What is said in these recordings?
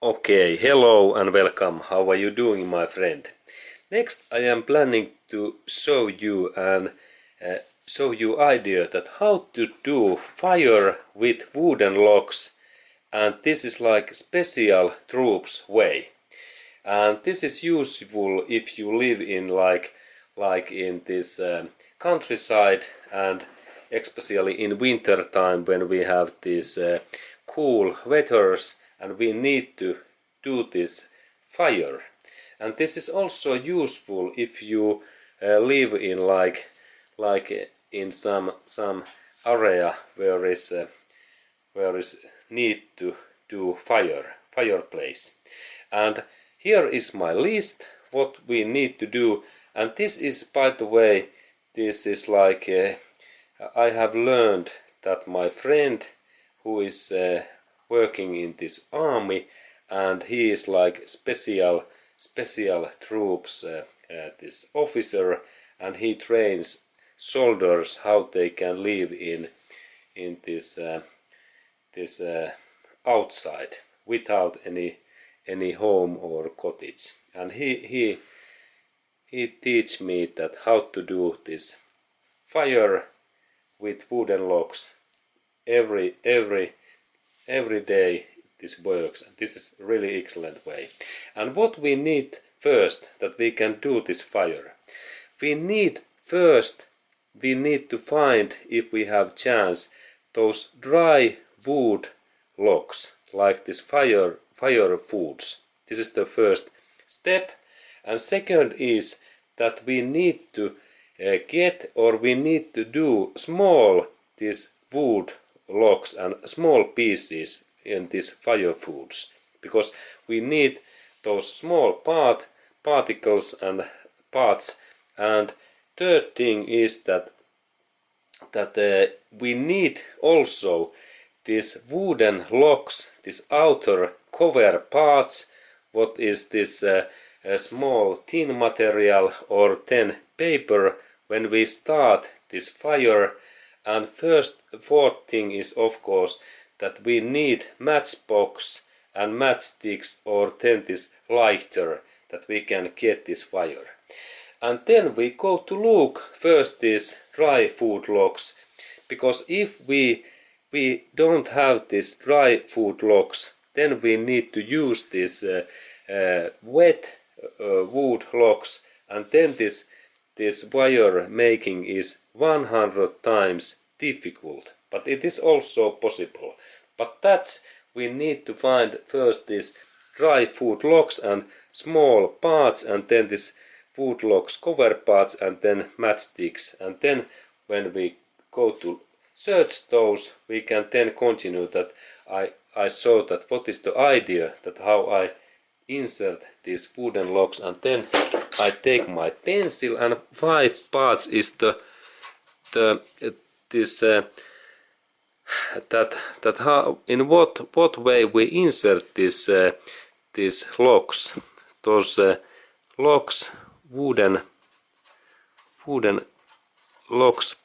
Okay, hello and welcome. How are you doing, my friend? Next, I am planning to show you idea that how to do fire with wooden logs, and this is like special troops way. And this is useful if you live in like in this countryside, and especially in winter time when we have these cool weathers and we need to do this fire. And this is also useful if you live in like in some area where is need to do fireplace. And here is my list what we need to do, and this is, by the way, this is like I have learned that my friend who is working in this army, and he is like special troops this officer, and he trains soldiers how they can live in this outside without any home or cottage, and he teach me that how to do this fire with wooden logs every day. This works, and this is really excellent way. And what we need first that we can do this fire, we need to find, if we have chance, those dry wood logs, like this fire foods. This is the first step. And second is that we need to we need to do small these wood logs and small pieces in these fire foods, because we need those small particles and parts. And third thing is that we need also these wooden logs, this outer cover parts, what is this small thin material or thin paper when we start this fire. And fourth thing is, of course, that we need matchbox and matchsticks or then this lighter that we can get this fire. And then we go to look first these dry food logs, because if we don't have these dry food logs, then we need to use this wet wood logs, and then this wire making is 100 times difficult, but it is also possible. But that's, we need to find first these dry food logs and small parts, and then this wood logs cover parts, and then matchsticks. And then when we go to search those, we can then continue that I saw that what is the idea that how I insert these wooden logs. And then I take my pencil, and 5 parts is that how, in what way we insert this these logs, those logs, wooden logs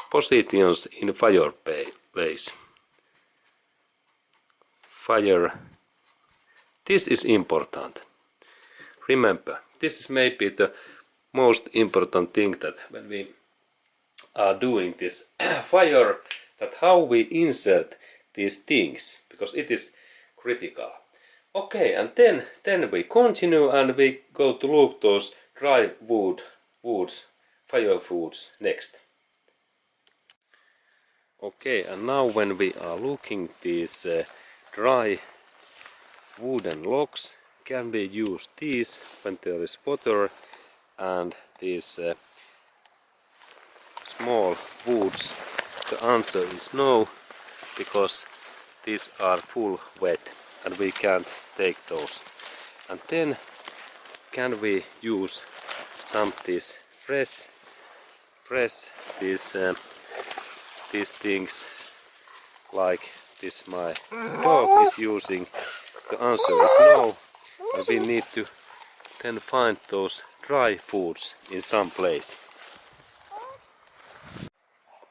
positions in fireplace. Fire. This is important. Remember, this is maybe the most important thing that when we are doing this fire, that how we insert these things, because it is critical. Okay, and then we continue and we go to look those dry woods, fire foods next. Okay, and now when we are looking these dry wooden logs, can we use these when there is water, and these small woods? The answer is no, because these are full wet and we can't take those. And then can we use some these fresh these things, like this my dog is using? The answer is no, and we need to then find those dry foods in some place.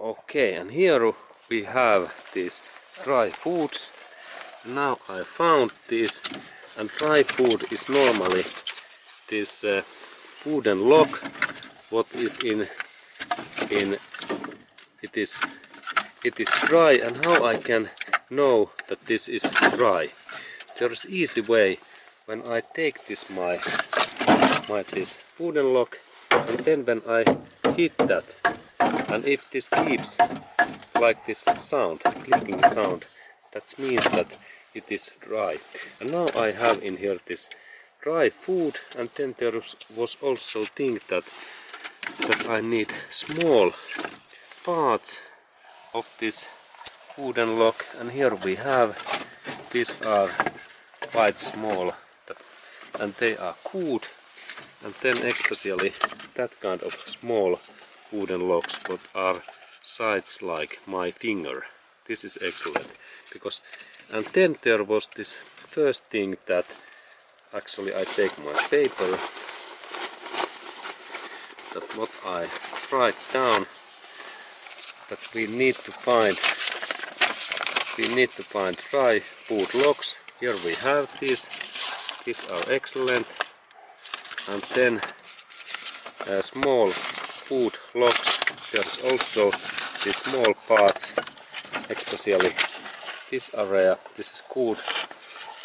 Okay, and here we have these dry foods, Now I found this, and dry food is normally this wooden log what is in it is dry. And how I can know that this is dry? There is easy way. When I take this my this wooden log, and then when I hit that, and if this keeps like this sound, clicking sound, that means that it is dry. And now I have in here this dry food, and then there was also thing that I need small parts of this wooden log, and here we have, these are quite small, and they are cooled, and then especially that kind of small wooden logs what are size like my finger. This is excellent, because, and then there was this first thing that actually I take my paper, that what I write down, that we need to find dry food logs. Here we have these are excellent, and then small food logs. There's also these small parts, especially this area, this is good,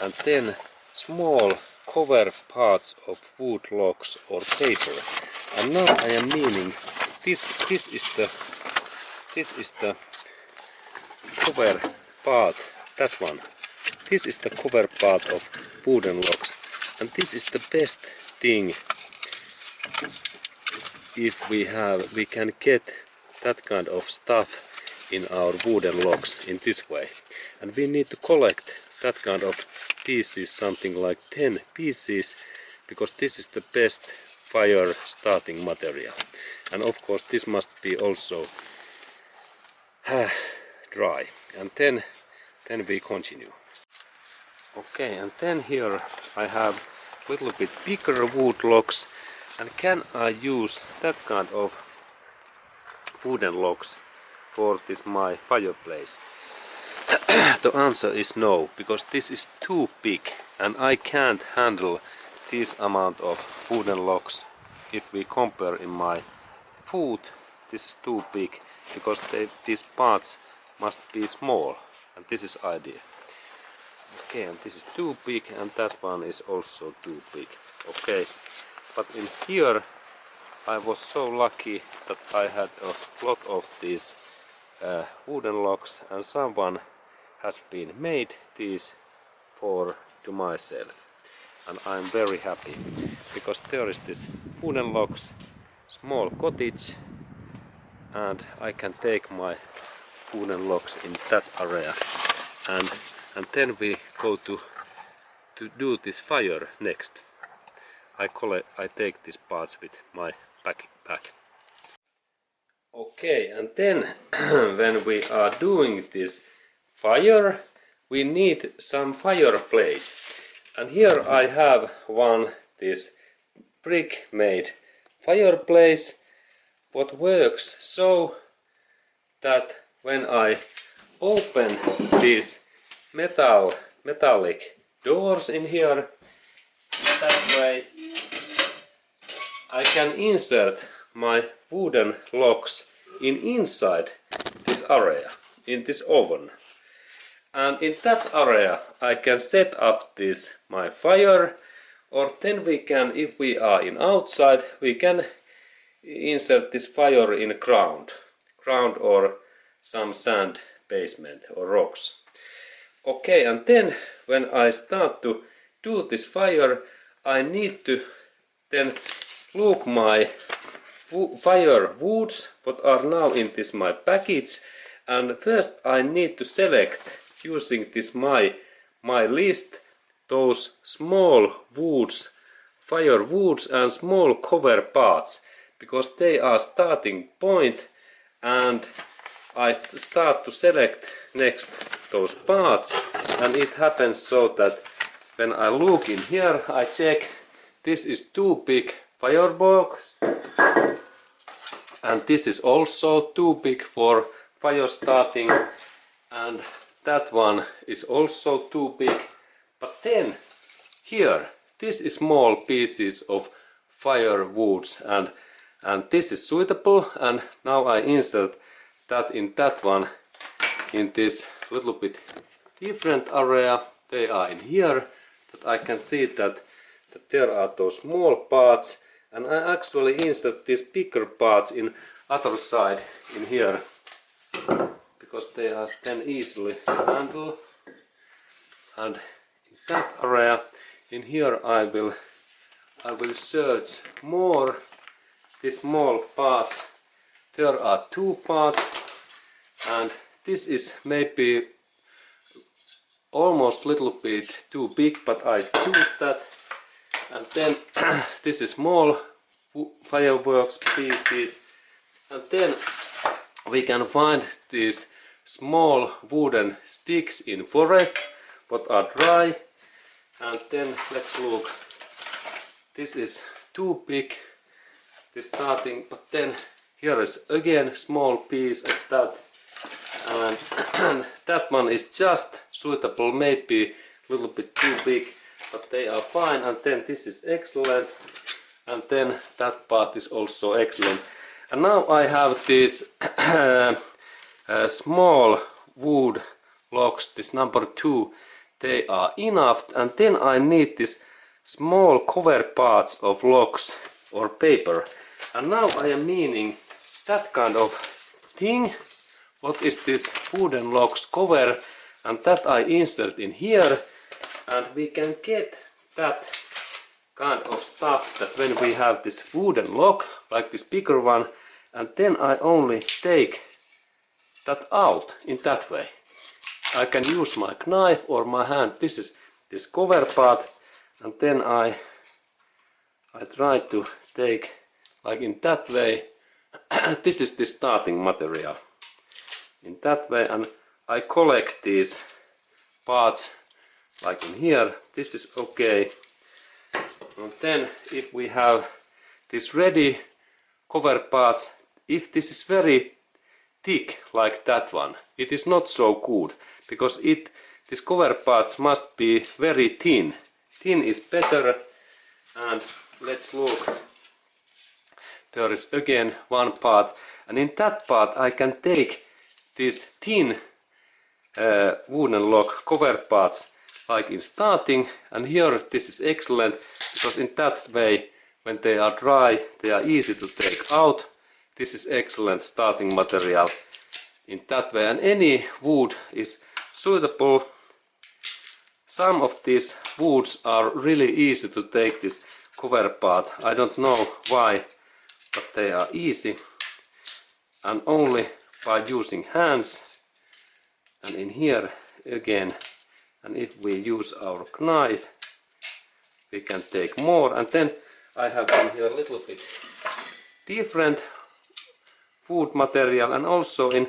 and then small cover parts of wood logs or paper. And now I am meaning this is the cover part, that one. This is the cover part of wooden logs, and this is the best thing if we can get that kind of stuff in our wooden logs in this way. And we need to collect that kind of pieces, something like 10 pieces, because this is the best fire starting material. And of course this must be also dry. And then we continue. Okay, and then here I have a little bit bigger wood logs. And can I use that kind of wooden logs for this my fireplace? The answer is no, because this is too big and I can't handle this amount of wooden logs. If we compare in my food, this is too big, because these parts must be small, and this is ideal. Okay, and this is too big, and that one is also too big. Okay, but in here I was so lucky that I had a lot of these wooden logs, and someone has been made these to myself, and I'm very happy, because there is this wooden logs, small cottage, and I can take my wooden logs in that area, and then we go to do this fire next. I take these parts with my backpack. Okay, and then when we are doing this fire, we need some fireplace. And here I have this brick made fireplace, what works so that when I open these metallic doors in here, that way I can insert my wooden logs inside this area, in this oven. And in that area I can set up this my fire, or then we can, if we are in outside, we can insert this fire in ground or some sand basement or rocks. Okay, and then when I start to do this fire, I need to then look my fire woods what are now in this my package, and first I need to select, using this my list, those small woods, fire woods and small cover parts, because they are starting point, and I start to select next those parts, and it happens so that when I look in here, I check this is too big firebox, and this is also too big for fire starting, and that one is also too big. But then here, this is small pieces of firewoods, and this is suitable, and now I insert that in that one, in this little bit different area. They are in here, that I can see that there are those small parts, and I actually insert these bigger parts in other side in here, because they are then easily handled. And in that area, in here I will search more these small parts. There are two parts, and this is maybe almost a little bit too big, but I choose that. And then this is small fireworks pieces, and then we can find these small wooden sticks in forest what are dry. And then let's look, this is too big, this starting, but then here is again small piece of that, and that one is just suitable, maybe a little bit too big, but they are fine. And then this is excellent, and then that part is also excellent. And now I have these small wood logs, this number 2, they are enough. And then I need this small cover parts of logs or paper. And now I am meaning that kind of thing. What is this wooden logs cover? And that I insert in here, and we can get that kind of stuff that when we have this wooden log, like this bigger one, and then I only take that out in that way. I can use my knife or my hand. This is this cover part, and then I try to take like in that way. This is the starting material. In that way, and I collect these parts like in here. This is okay. And then if we have this ready cover parts, if this is very thick like that one, it is not so good, because this cover parts must be very thin. Thin is better. And let's look. There is again one part, and in that part I can take these thin wooden log cover parts like in starting, and here this is excellent, because in that way when they are dry they are easy to take out. This is excellent starting material in that way, and any wood is suitable. Some of these woods are really easy to take this cover part. I don't know why, but they are easy, and only by using hands. And in here again, and if we use our knife we can take more. And then I have in here a little bit different wood material, and also in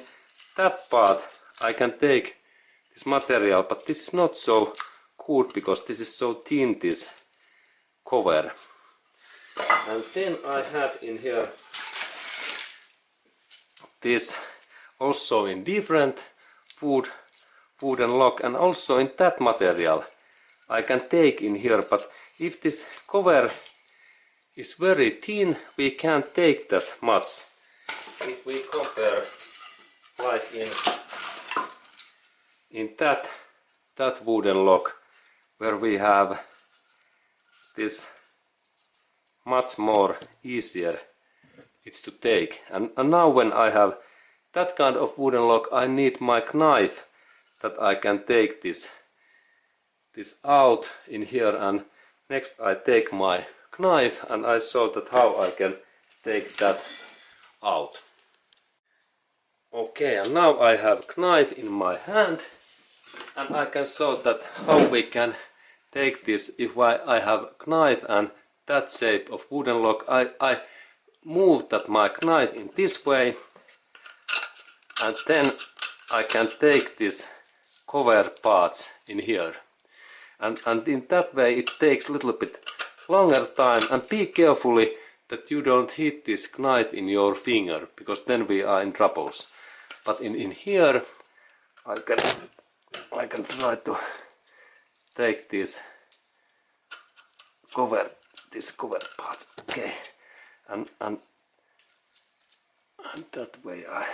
that part I can take this material, but this is not so good because this is so thin, this cover. And then I have in here this also in different wooden log, and also in that material I can take in here, but if this cover is very thin we can't take that much. If we compare like in that wooden log where we have this much more easier it's to take, and now when I have that kind of wooden log I need my knife that I can take this out in here, and next I take my knife and I show that how I can take that out. Okay, and now I have knife in my hand, and I can show that how we can take this. If I have knife and that shape of wooden log, I move that my knife in this way, and then I can take this cover parts in here, and in that way it takes a little bit longer time. And be carefully that you don't hit this knife in your finger, because then we are in troubles. But in here I can I can try to take these cover parts, okay, and that way I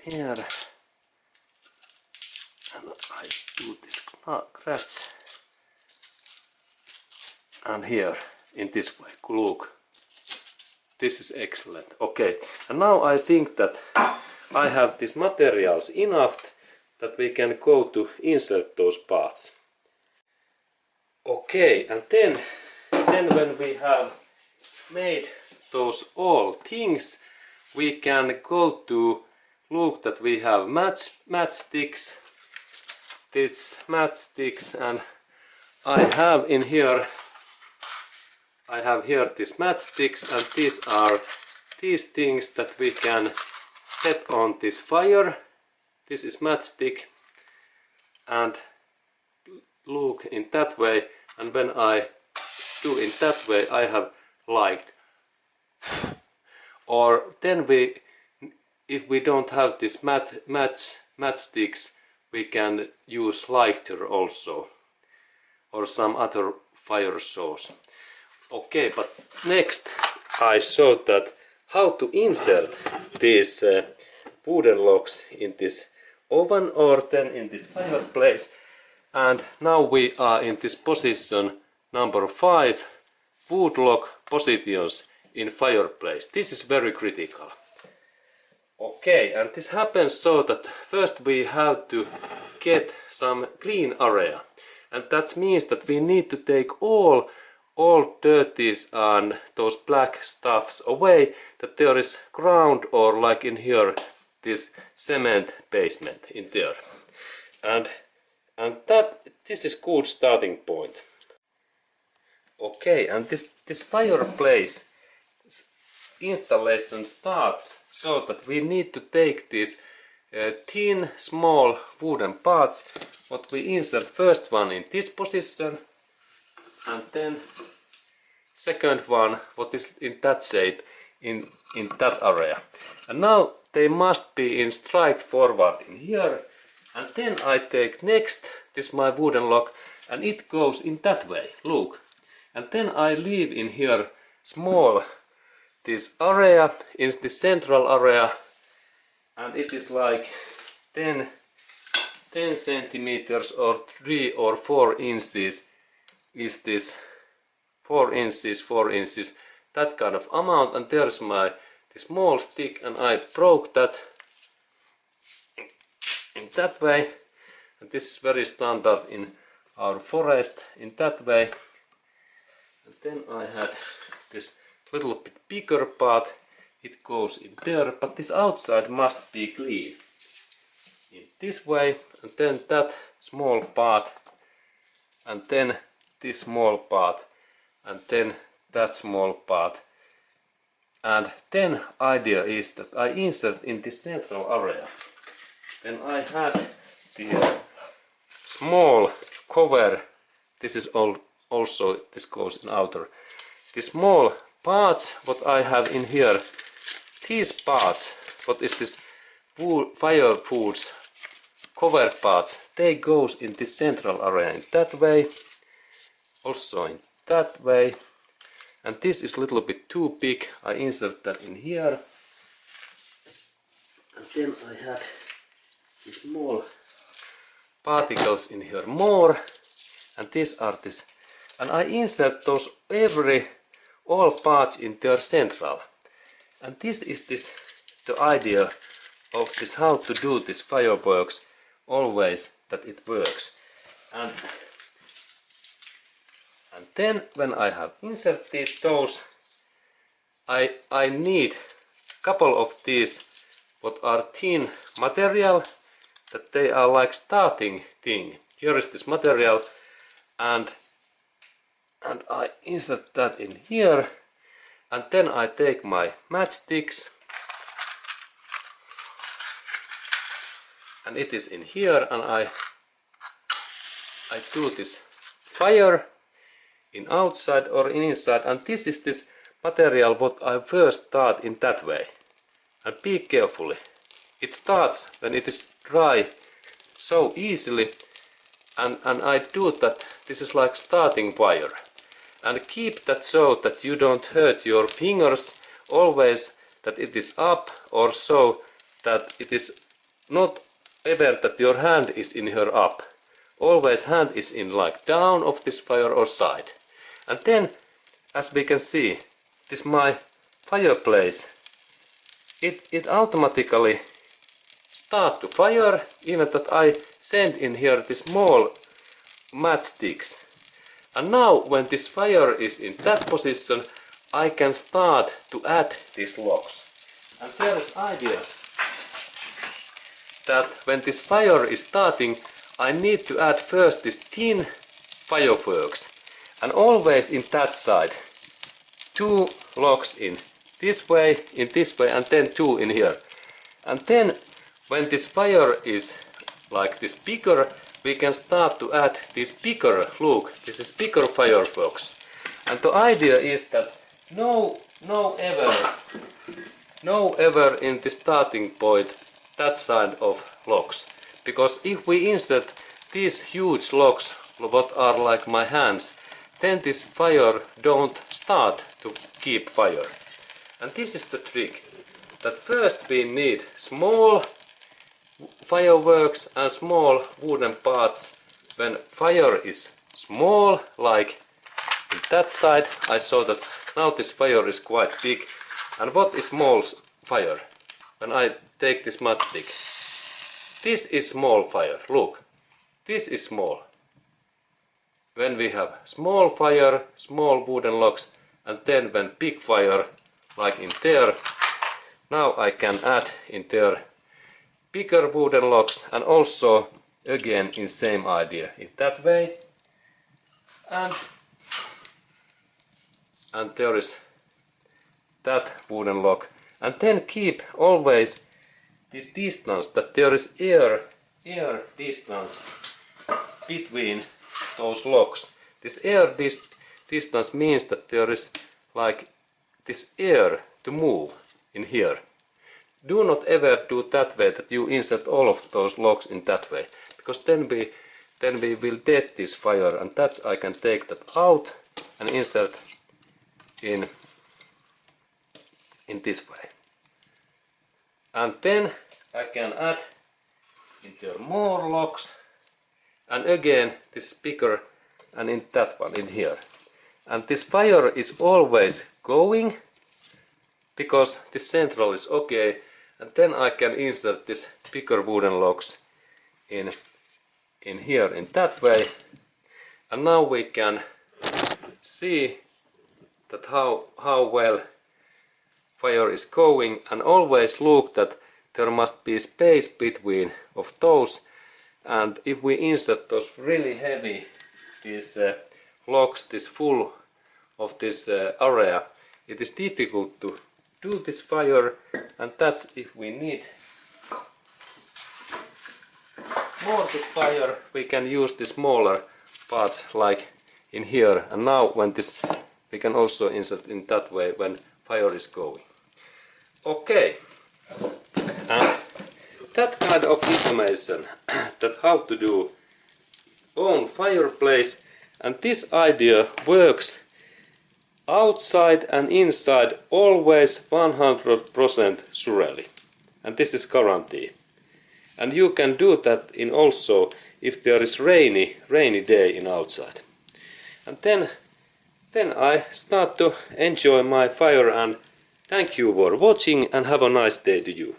there, and I do this scratch, and here in this way. Look, this is excellent. Okay, and now I think that I have these materials enough that we can go to insert those parts. Okay, and then when we have made those all things, we can go to look that we have matchsticks. This matchsticks, and I have here these matchsticks, and these are these things that we can set on this fire. This is matchstick, and look in that way, and when I do in that way I have light. Or then if we don't have this matchsticks, we can use lighter also, or some other fire source. Okay, but next I showed that how to insert these wooden logs in this oven or then in this fireplace. And now we are in this position number 5, wood log positions in fireplace. This is very critical. Okay, and this happens so that first we have to get some clean area, and that means that we need to take all dirties and those black stuffs away, that there is ground, or like in here this cement basement in there, and this is good starting point. Okay, and this fireplace installation starts so that we need to take these thin small wooden parts, what we insert first one in this position, and then second one what is in that shape in that area, and now they must be in straight forward in here, and then I take next this my wooden log, and it goes in that way, look, and then I leave in here small this area in the central area, and it is like 10 centimeters or 3 or 4 inches is this 4 inches, that kind of amount, and there's my the small stick, and I broke that in that way, and this is very standard in our forest in that way. And then I had this little bit bigger part, it goes in there, but this outside must be clean in this way, and then that small part, and then this small part, and then that small part, and then idea is that I insert in this central area. Then I had this small cover, this is also this goes in outer, the small parts what I have in here, these parts, what is this fire foods cover parts, they goes in this central area in that way, also in that way, and this is a little bit too big, I insert that in here, and then I have these small particles in here more, and these are this, and I insert those all parts in their central, and this is the idea of this, how to do this fireworks always that it works. And then when I have inserted those, I need couple of these what are thin material, that they are like starting thing. Here is this material, and I insert that in here, and then I take my matchsticks, and it is in here, and I do this fire in outside or in inside, and this is this material what I first start in that way, and be carefully, it starts when it is dry so easily, and I do that. This is like starting fire, and keep that so that you don't hurt your fingers, always that it is up, or so that it is not ever that your hand is in her up, always hand is in like down of this fire or side. And then, as we can see, this my fireplace, it automatically start to fire, even that I send in here the small matchsticks. And now when this fire is in that position, I can start to add these logs. And there is idea that when this fire is starting, I need to add first this tin fireworks, and always in that side 2 logs in this way, and then 2 in here. And then when this fire is like this bigger, we can start to add this bigger, look, this is bigger fireworks. And the idea is that no ever in the starting point that side of logs, because if we insert these huge logs what are like my hands, then this fire don't start to keep fire. And this is the trick, that first we need small fireworks and small wooden parts. When fire is small, like in that side, I saw that now this fire is quite big. And what is small fire? When I take this matchstick, this is small fire, look, this is small. When we have small fire, small wooden logs, and then when big fire, like in there, now I can add in there bigger wooden logs, and also again in same idea in that way, and there is that wooden log, and then keep always this distance, that there is air distance between those logs. This air distance means that there is like this air to move in here. Do not ever do that way, that you insert all of those logs in that way, because then we will dead this fire, and that's I can take that out and insert in this way. And then I can add in there more logs, and again this is bigger, and in that one in here. And this fire is always going, because this central is okay, and then I can insert this bigger wooden logs in here in that way. And now we can see that how well fire is going, and always look that there must be space between of those. And if we insert those really heavy these logs, this full of this area, it is difficult to do this fire, and that's if we need more this fire, we can use the smaller parts like in here. And now when this, we can also insert in that way when fire is going. Okay, and that kind of information that how to do own fireplace, and this idea works outside and inside always 100% surely, and this is guarantee. And you can do that in also if there is rainy day in outside. And then I start to enjoy my fire, and thank you for watching, and have a nice day to you.